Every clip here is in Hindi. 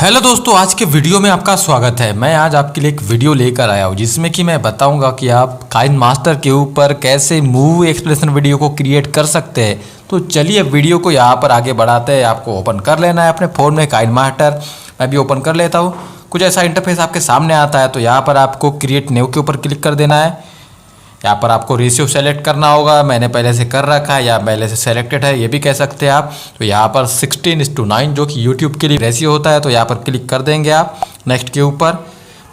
हेलो दोस्तों, आज के वीडियो में आपका स्वागत है। मैं आज आपके लिए एक वीडियो लेकर आया हूँ जिसमें कि मैं बताऊंगा कि आप काइनमास्टर के ऊपर कैसे मूवी एक्सप्लेनेशन वीडियो को क्रिएट कर सकते हैं। तो चलिए वीडियो को यहाँ पर आगे बढ़ाते हैं। आपको ओपन कर लेना है अपने फ़ोन में काइनमास्टर। मैं भी ओपन कर लेता हूँ। कुछ ऐसा इंटरफेस आपके सामने आता है, तो यहाँ पर आपको क्रिएट न्यू के ऊपर क्लिक कर देना है। यहाँ पर आपको रेशियो सेलेक्ट करना होगा। मैंने पहले से कर रखा है या पहले से सेलेक्टेड है, ये भी कह सकते हैं आप। तो यहाँ पर 16:9 जो कि यूट्यूब के लिए रेशियो होता है, तो यहाँ पर क्लिक कर देंगे आप नेक्स्ट के ऊपर।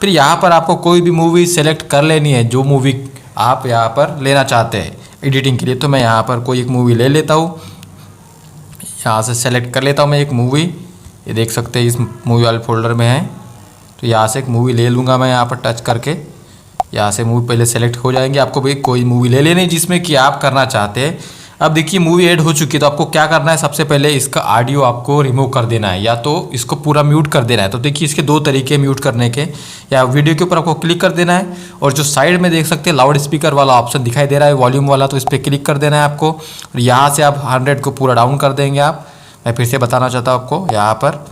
फिर यहाँ पर आपको कोई भी मूवी सेलेक्ट कर लेनी है, जो मूवी आप यहाँ पर लेना चाहते हैं एडिटिंग के लिए। तो मैं यहाँ पर कोई एक मूवी ले लेता हूँ। यहाँ से सेलेक्ट कर लेता हूँ मैं एक मूवी। ये देख सकते हैं इस मूवी वाले फोल्डर में है, तो यहाँ से एक मूवी ले लूँगा मैं। यहाँ पर टच करके यहाँ से मूवी पहले सेलेक्ट हो जाएंगे। आपको भी कोई मूवी ले लेनी जिसमें कि आप करना चाहते हैं। अब देखिए मूवी ऐड हो चुकी है, तो आपको क्या करना है, सबसे पहले इसका ऑडियो आपको रिमूव कर देना है या तो इसको पूरा म्यूट कर देना है। तो देखिए इसके दो तरीके म्यूट करने के। या वीडियो के ऊपर आपको क्लिक कर देना है और जो साइड में देख सकते हैं लाउड स्पीकर वाला ऑप्शन दिखाई दे रहा है, वॉल्यूम वाला, तो इस पर क्लिक कर देना है आपको। और यहाँ से आप 100 को पूरा डाउन कर देंगे आप। मैं फिर से बताना चाहता हूँ आपको, यहाँ पर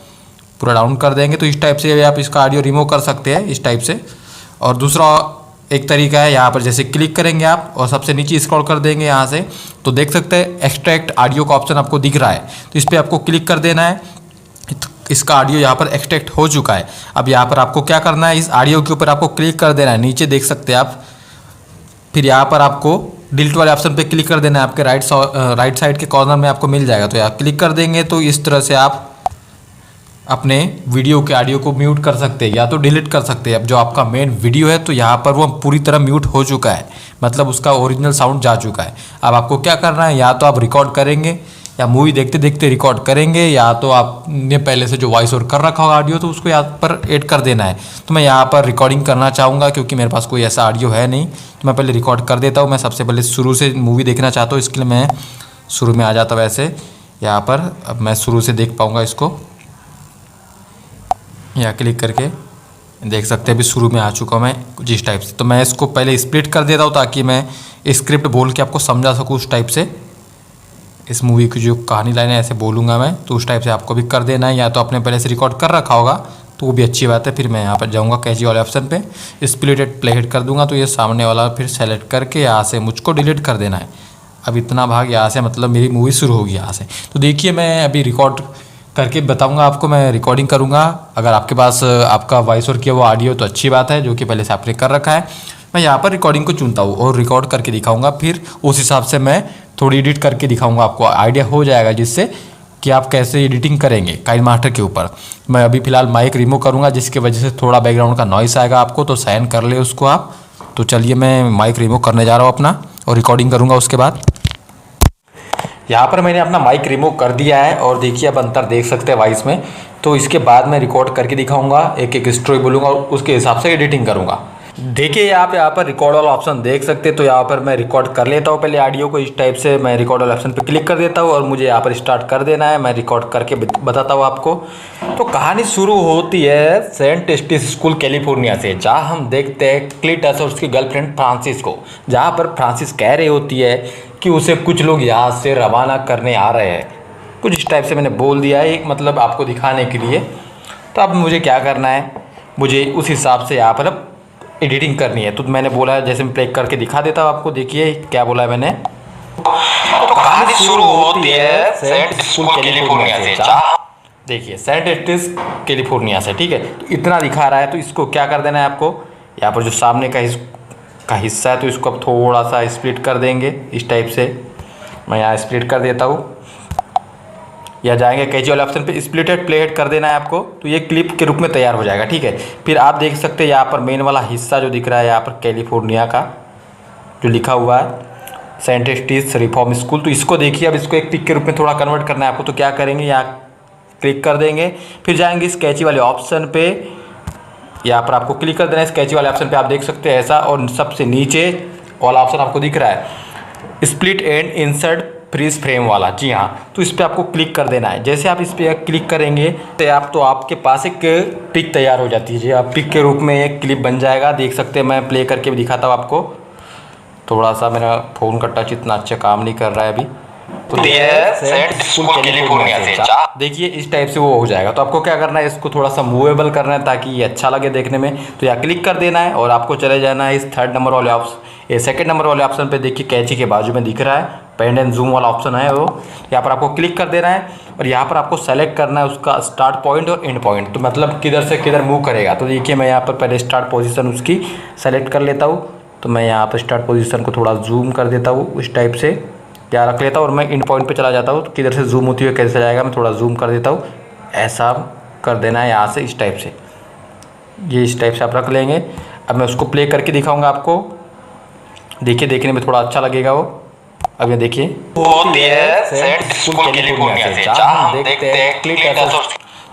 पूरा डाउन कर देंगे तो इस टाइप से आप इसका ऑडियो रिमूव कर सकते हैं इस टाइप से। और दूसरा एक तरीका है, यहाँ पर जैसे क्लिक करेंगे आप और सबसे नीचे स्क्रॉल कर देंगे यहाँ से, तो देख सकते हैं एक्सट्रैक्ट ऑडियो का ऑप्शन आपको दिख रहा है। तो इस पर आपको क्लिक कर देना है। इसका ऑडियो यहाँ पर एक्सट्रैक्ट हो चुका है। अब यहाँ पर आपको क्या करना है, इस ऑडियो के ऊपर आपको क्लिक कर देना है। नीचे देख सकते हैं आप। फिर यहाँ पर आपको डिलीट वाले ऑप्शन पे क्लिक कर देना है। आपके राइट साइड के कॉर्नर में आपको मिल जाएगा, तो यहाँ क्लिक कर देंगे। तो इस तरह से आप अपने वीडियो के ऑडियो को म्यूट कर सकते हैं या तो डिलीट कर सकते हैं। अब जो आपका मेन वीडियो है, तो यहाँ पर वो पूरी तरह म्यूट हो चुका है, मतलब उसका ओरिजिनल साउंड जा चुका है। अब आपको क्या करना है, या तो आप रिकॉर्ड करेंगे या मूवी देखते देखते रिकॉर्ड करेंगे, या तो आपने पहले से जो वॉइस ओवर कर रखा होगा ऑडियो, तो उसको यहाँ पर ऐड कर देना है। तो मैं यहाँ पर रिकॉर्डिंग करना चाहूँगा क्योंकि मेरे पास कोई ऐसा ऑडियो है नहीं, तो मैं पहले रिकॉर्ड कर देता हूँ। मैं सबसे पहले शुरू से मूवी देखना चाहता हूँ, इसके लिए मैं शुरू में आ जाता हूँ ऐसे यहाँ पर। अब मैं शुरू से देख पाऊँगा इसको। यहाँ क्लिक करके देख सकते हैं अभी शुरू में आ चुका मैं कुछ इस टाइप से। तो मैं इसको पहले स्प्लिट कर देता हूँ ताकि मैं स्क्रिप्ट बोल के आपको समझा सकूँ उस टाइप से। इस मूवी की जो कहानी लाइन है ऐसे बोलूँगा मैं, तो उस टाइप से आपको भी कर देना है। या तो आपने पहले से रिकॉर्ड कर रखा होगा तो वो भी अच्छी बात है। फिर मैं यहाँ पर जाऊँगा कैची वाले ऑप्शन पे, स्प्लिटेड प्लेहेड कर दूँगा। तो ये सामने वाला फिर सेलेक्ट करके यहाँ से मुझको डिलीट कर देना है। अब इतना भाग यहाँ से, मतलब मेरी मूवी शुरू होगी यहाँ से। तो देखिए मैं अभी रिकॉर्ड करके बताऊंगा आपको, मैं रिकॉर्डिंग करूंगा। अगर आपके पास आपका वॉइस ओवर किया वो ऑडियो तो अच्छी बात है, जो कि पहले से आपने कर रखा है। मैं यहाँ पर रिकॉर्डिंग को चुनता हूँ और रिकॉर्ड करके दिखाऊंगा। फिर उस हिसाब से मैं थोड़ी एडिट करके दिखाऊंगा, आपको आइडिया हो जाएगा जिससे कि आप कैसे एडिटिंग करेंगे काइनमास्टर के ऊपर। मैं अभी फ़िलहाल माइक रिमूव करूँगा, जिसकी वजह से थोड़ा बैकग्राउंड का नॉइस आएगा आपको, तो सहन कर ले उसको आप। तो चलिए मैं माइक रिमूव करने जा रहा हूँ अपना और रिकॉर्डिंग करूँगा उसके बाद। यहाँ पर मैंने अपना माइक रिमूव कर दिया है और देखिए अब अंतर देख सकते हैं वॉइस में। तो इसके बाद मैं रिकॉर्ड करके दिखाऊंगा, एक एक स्टोरी बोलूँगा और उसके हिसाब से एडिटिंग करूँगा। देखिए आप यहाँ पर रिकॉर्ड वाला ऑप्शन देख सकते हैं। तो यहाँ पर मैं रिकॉर्ड कर लेता हूँ पहले ऑडियो को इस टाइप से। मैं रिकॉर्ड वाले ऑप्शन पर क्लिक कर देता हूँ और मुझे यहाँ पर स्टार्ट कर देना है। मैं रिकॉर्ड करके बताता हूँ आपको। तो कहानी शुरू होती है सेंट स्टीस स्कूल कैलिफोर्निया से, जहाँ हम देखते हैं क्लीटस और उसकी गर्लफ्रेंड फ्रांसिस को। जहाँ पर फ्रांसिस कह रही होती है कि उसे कुछ लोग यहाँ से रवाना करने आ रहे हैं। कुछ इस टाइप से मैंने बोल दिया है, एक मतलब आपको दिखाने के लिए। तो अब मुझे क्या करना है, मुझे उस हिसाब से यहाँ पर अब एडिटिंग करनी है। तो मैंने बोला जैसे मैं प्ले करके दिखा देता हूँ आपको। देखिए क्या बोला है मैंने। तो कहानी शुरू होती है सेंट स्कूल कैलिफोर्निया से। देखिए सेंट स्टीस कैलिफोर्निया से, ठीक है। तो इतना दिखा रहा है, तो इसको क्या कर देना है आपको, यहाँ पर जो सामने का हिस्सा है तो इसको अब थोड़ा सा स्प्लिट कर देंगे इस टाइप से। मैं यहाँ स्प्लिट कर देता हूँ। या जाएंगे कैची वाले ऑप्शन पे, स्प्लिटेड प्लेहेड कर देना है आपको। तो ये क्लिप के रूप में तैयार हो जाएगा, ठीक है। फिर आप देख सकते हैं यहाँ पर मेन वाला हिस्सा जो दिख रहा है यहाँ पर कैलिफोर्निया का जो लिखा हुआ है सेंट स्टीस रिफॉर्म स्कूल। तो इसको देखिए, अब इसको एक पिक के रूप में थोड़ा कन्वर्ट करना है आपको। तो क्या करेंगे, यहाँ क्लिक कर देंगे। फिर जाएंगे इस कैची वाले ऑप्शन पे, यहाँ पर आपको क्लिक कर देना है। स्केच वाले ऑप्शन पे आप देख सकते हैं ऐसा, और सबसे नीचे वाला ऑप्शन आपको दिख रहा है split and insert freeze frame वाला। जी हाँ, तो इस पर आपको क्लिक कर देना है। जैसे आप इस पर क्लिक करेंगे तो आपके पास एक पिक तैयार हो जाती है। जी आप पिक के रूप में एक क्लिप बन जाएगा, देख सकते हैं। मैं प्ले करके भी दिखाता हूँ आपको। थोड़ा सा मेरा फ़ोन का टच इतना अच्छा काम नहीं कर रहा है अभी, तो सेट स्कूल कैलिफोर्निया से। देखिए इस टाइप से वो हो जाएगा। तो आपको क्या करना है, इसको थोड़ा सा मूवेबल करना है ताकि ये अच्छा लगे देखने में। तो यहाँ क्लिक कर देना है और आपको चले जाना है इस थर्ड नंबर वाले ऑप्शन, ये सेकंड नंबर वाले ऑप्शन पे। देखिए कैंची के बाजू में दिख रहा है पेन एंड जूम वाला ऑप्शन है, वो यहाँ पर आपको क्लिक कर देना है और यहाँ पर आपको सेलेक्ट करना है उसका स्टार्ट पॉइंट और एंड पॉइंट। तो मतलब किधर से किधर मूव करेगा। तो देखिए मैं यहाँ पर पहले स्टार्ट पोजीशन उसकी सेलेक्ट कर लेता हूँ। तो मैं यहाँ पर स्टार्ट पोजीशन को थोड़ा जूम कर देता हूँ इस टाइप से, यहाँ रख लेता हूँ और मैं इन पॉइंट पे चला जाता हूँ। तो किधर से जूम होती है कैसे जाएगा, मैं थोड़ा जूम कर देता हूँ। ऐसा कर देना है यहाँ से इस टाइप से, ये इस टाइप से आप रख लेंगे। अब मैं उसको प्ले करके दिखाऊंगा आपको, देखिए देखने में थोड़ा अच्छा लगेगा वो। अब ये देखिए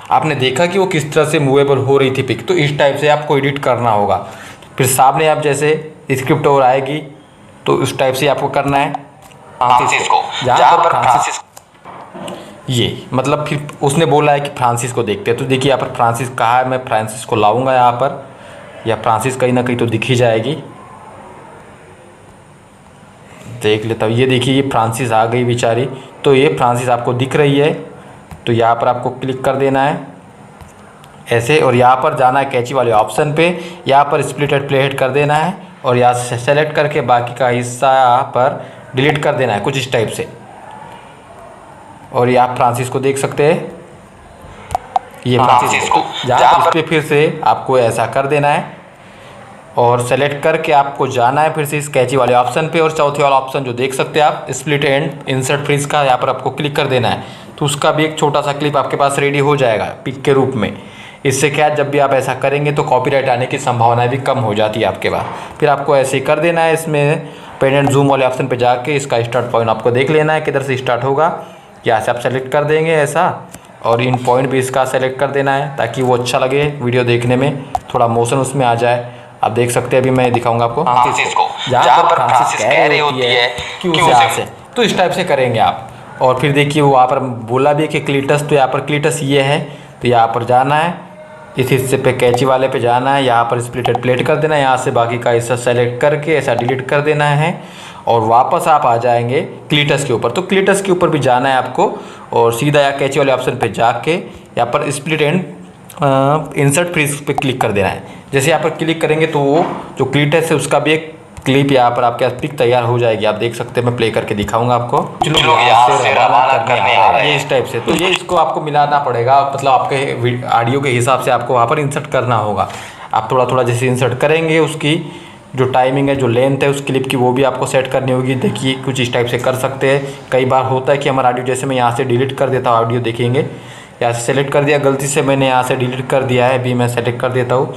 आपने देखा कि वो किस तरह से मूवेबल हो रही थी पिक। तो इस टाइप से आपको एडिट करना होगा। फिर सामने आप जैसे स्क्रिप्ट और आएगी तो उस टाइप से आपको करना है फ्रांसिस्को, जहाँ पर फ्रांसिस ये मतलब फिर उसने बोला है कि फ्रांसिस को देखते हैं। तो देखिए यहाँ पर फ्रांसिस कहा है, मैं फ्रांसिस को लाऊंगा यहाँ पर, या फ्रांसिस कहीं ना कहीं तो दिख ही जाएगी। देख लेता हूँ, ये देखिए ये फ्रांसिस आ गई बेचारी। तो ये फ्रांसिस आपको दिख रही है। तो यहाँ पर आपको क्लिक कर देना है ऐसे और यहाँ पर जाना है कैंची वाले ऑप्शन पे, यहाँ पर स्प्लिट एंड प्ले हेड कर देना है और यहाँ से सेलेक्ट करके बाकी का हिस्सा यहाँ पर डिलीट कर देना है कुछ इस टाइप से। और ये आप फ्रांसिस को देख सकते हैं, ये फ्रांसिस को जहाँ पर फिर से आपको ऐसा कर देना है और सेलेक्ट करके आपको जाना है फिर से इस कैंची वाले ऑप्शन पे और चौथे वाला ऑप्शन जो देख सकते हैं आप स्प्लिट एंड इंसर्ट फ्रीज का, यहाँ पर आपको क्लिक कर देना है। तो उसका भी एक छोटा सा क्लिप आपके पास रेडी हो जाएगा पिक के रूप में। इससे क्या जब भी आप ऐसा करेंगे तो कॉपीराइट आने की संभावना भी कम हो जाती है आपके पास। फिर आपको ऐसे ही कर देना है, इसमें पेन एंड जूम वाले ऑप्शन पे जाके इसका स्टार्ट पॉइंट आपको देख लेना है किधर से स्टार्ट होगा। यहाँ से आप सेलेक्ट कर देंगे ऐसा और इन पॉइंट भी इसका सेलेक्ट कर देना है ताकि वो अच्छा लगे वीडियो देखने में, थोड़ा मोशन उसमें आ जाए। आप देख सकते हैं अभी मैं दिखाऊंगा आपको फ्रांसिस को, जहाँ पर फ्रांसिस कह रही होती है कि उसे यहाँ से। तो इस टाइप से करेंगे आप। और फिर देखिए वो वहाँ पर बोला भी कि क्लीटस, तो यहाँ पर क्लीटस ये है। तो यहाँ पर जाना है इस हिस्से पे कैंची वाले पे जाना है, यहाँ पर स्प्लिट एंड प्लेट कर देना है, यहाँ से बाकी का हिस्सा सेलेक्ट करके ऐसा डिलीट कर देना है और वापस आप आ जाएंगे क्लीटस के ऊपर। तो क्लीटस के ऊपर भी जाना है आपको और सीधा या कैंची वाले ऑप्शन पे जाके यहाँ पर स्प्लिट एंड इंसर्ट फ्रीज पे क्लिक कर देना है। जैसे यहाँ पर क्लिक करेंगे तो वो जो क्लीटस है उसका भी एक क्लिप यहाँ पर आपके पास पिक तैयार हो जाएगी। आप देख सकते हैं, मैं प्ले करके दिखाऊंगा आपको। चलो यहाँ से रवाना करने आ रहा है ये इस टाइप से। तो ये इसको आपको मिलाना पड़ेगा, मतलब आपके ऑडियो के हिसाब से आपको वहाँ पर इंसर्ट करना होगा। आप थोड़ा थोड़ा जैसे इंसर्ट करेंगे उसकी जो टाइमिंग है, जो लेंथ है उस क्लिप की, वो भी आपको सेट करनी होगी। देखिए कुछ इस टाइप से कर सकते हैं। कई बार होता है कि हमारा ऑडियो, जैसे मैं यहाँ से डिलीट कर देता हूँ ऑडियो, देखेंगे यहाँ से सेलेक्ट कर दिया, गलती से मैंने यहाँ से डिलीट कर दिया है। अभी मैं सेलेक्ट कर देता हूँ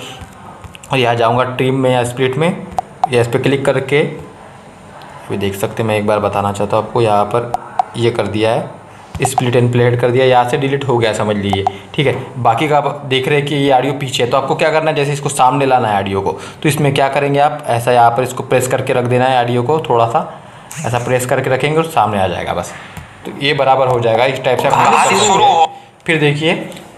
और यहाँ जाऊँगा ट्रिम में या स्प्लिट में, या इस पर क्लिक करके अभी देख सकते हैं। मैं एक बार बताना चाहता हूँ आपको, यहाँ पर ये कर दिया है स्प्लिट एंड प्लेट कर दिया, यहाँ से डिलीट हो गया समझ लीजिए। ठीक है, बाकी का आप देख रहे हैं कि ये ऑडियो पीछे है। तो आपको क्या करना है, जैसे इसको सामने लाना है ऑडियो को, तो इसमें क्या करेंगे आप, ऐसा यहाँ पर इसको प्रेस करके रख देना है ऑडियो को, थोड़ा सा ऐसा प्रेस करके रखेंगे और सामने आ जाएगा बस। तो ये बराबर हो जाएगा इस टाइप से। फिर देखिए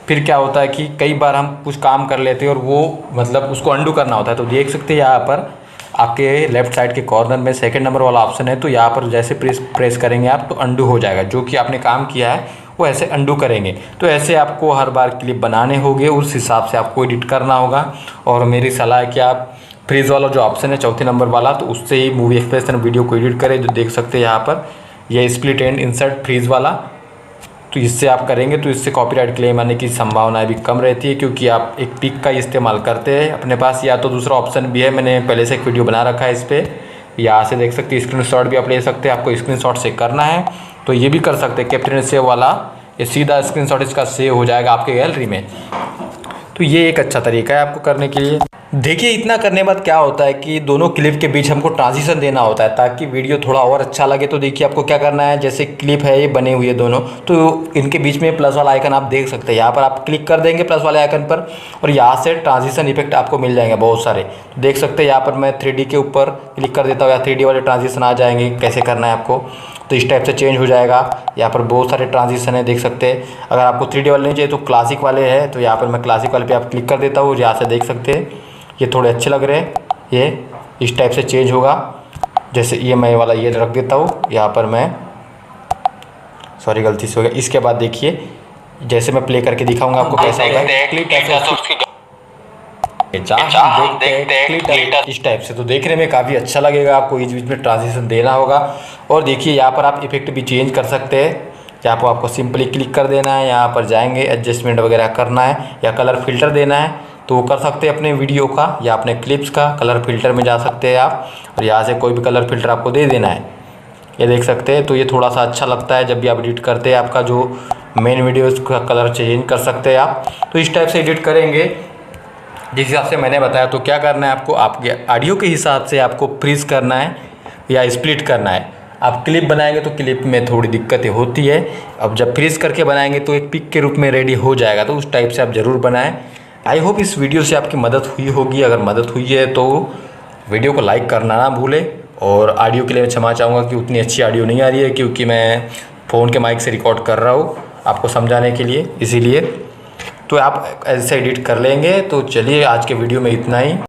फिर क्या होता है कि कई बार हम कुछ काम कर लेते हैं और वो मतलब उसको अंडू करना होता है। तो देख सकते हैं यहाँ पर आपके लेफ्ट साइड के कॉर्नर में सेकंड नंबर वाला ऑप्शन है। तो यहाँ पर जैसे प्रेस करेंगे आप तो अंडू हो जाएगा। जो कि आपने काम किया है वो ऐसे अंडू करेंगे। तो ऐसे आपको हर बार क्लिप बनाने होंगे, उस हिसाब से आपको एडिट करना होगा। और मेरी सलाह है कि आप फ्रीज वाला जो ऑप्शन है चौथे नंबर वाला, तो उससे ही मूवी एक्सप्रेशन वीडियो को एडिट करें। जो देख सकते हैं यहाँ पर यह स्प्लिट एंड इंसर्ट फ्रीज वाला, तो इससे आप करेंगे तो इससे कॉपीराइट क्लेम आने की संभावना भी कम रहती है, क्योंकि आप एक पिक का इस्तेमाल करते हैं अपने पास। या तो दूसरा ऑप्शन भी है, मैंने पहले से एक वीडियो बना रखा है इस पर, यहाँ से देख सकते हैं। स्क्रीनशॉट भी आप ले सकते हैं, आपको स्क्रीनशॉट से करना है तो ये भी कर सकते हैं। कैप्टन सेव वाला ये सीधा स्क्रीनशॉट इसका सेव हो जाएगा आपके गैलरी में। तो ये एक अच्छा तरीका है आपको करने के लिए। देखिए इतना करने के बाद क्या होता है कि दोनों क्लिप के बीच हमको ट्रांजिशन देना होता है ताकि वीडियो थोड़ा और अच्छा लगे। तो देखिए आपको क्या करना है, जैसे क्लिप है ये बने हुए दोनों, तो इनके बीच में प्लस वाला आइकन आप देख सकते हैं। यहाँ पर आप क्लिक कर देंगे प्लस वाले आइकन पर और यहाँ से ट्रांजिशन इफेक्ट आपको मिल जाएंगे बहुत सारे। तो देख सकते हैं यहाँ पर मैं 3D के ऊपर क्लिक कर देता हूँ, या 3D वाले ट्रांजिशन आ जाएंगे। कैसे करना है आपको, तो इस टाइप से चेंज हो जाएगा। यहाँ पर बहुत सारे ट्रांजिशन है देख सकते हैं। अगर आपको 3D वाले नहीं चाहिए तो क्लासिक वाले हैं, तो यहाँ पर मैं क्लासिक वाले पे आप क्लिक कर देता हूँ। यहाँ से देख सकते हैं ये थोड़े अच्छे लग रहे हैं, ये इस टाइप से चेंज होगा। जैसे ये मैं वाला ये रख देता हूँ, यहाँ पर मैं सॉरी गलती से हो गया। इसके बाद देखिए जैसे मैं प्ले करके दिखाऊंगा आपको कैसा होगा। इस टाइप से तो देखने में काफ़ी अच्छा लगेगा, आपको बीच बीच में ट्रांजिशन देना होगा। और देखिए यहाँ पर आप इफेक्ट भी चेंज कर सकते हैं। यहाँ पर आपको सिंपली क्लिक कर देना है, यहाँ पर जाएंगे एडजस्टमेंट वगैरह करना है या कलर फिल्टर देना है तो वो कर सकते हैं अपने वीडियो का या अपने क्लिप्स का। कलर फिल्टर में जा सकते हैं आप और यहाँ से कोई भी कलर फिल्टर आपको दे देना है। ये देख सकते हैं, तो ये थोड़ा सा अच्छा लगता है जब भी आप एडिट करते हैं, आपका जो मेन वीडियो का कलर चेंज कर सकते हैं आप। तो इस टाइप से एडिट करेंगे जिस हिसाब से मैंने बताया। तो क्या करना है आपको, आपके ऑडियो के हिसाब से आपको फ्रीज करना है या स्प्लिट करना है। आप क्लिप बनाएंगे तो क्लिप में थोड़ी दिक्कतें होती है, अब जब फ्रीज करके बनाएंगे तो एक पिक के रूप में रेडी हो जाएगा। तो उस टाइप से आप ज़रूर बनाएं। आई होप इस वीडियो से आपकी मदद हुई होगी। अगर मदद हुई है तो वीडियो को लाइक करना ना भूलें। और ऑडियो के लिए मैं क्षमा चाहूँगा कि उतनी अच्छी ऑडियो नहीं आ रही है, क्योंकि मैं फ़ोन के माइक से रिकॉर्ड कर रहा हूँ आपको समझाने के लिए, इसीलिए। तो आप ऐसे एडिट कर लेंगे। तो चलिए आज के वीडियो में इतना ही।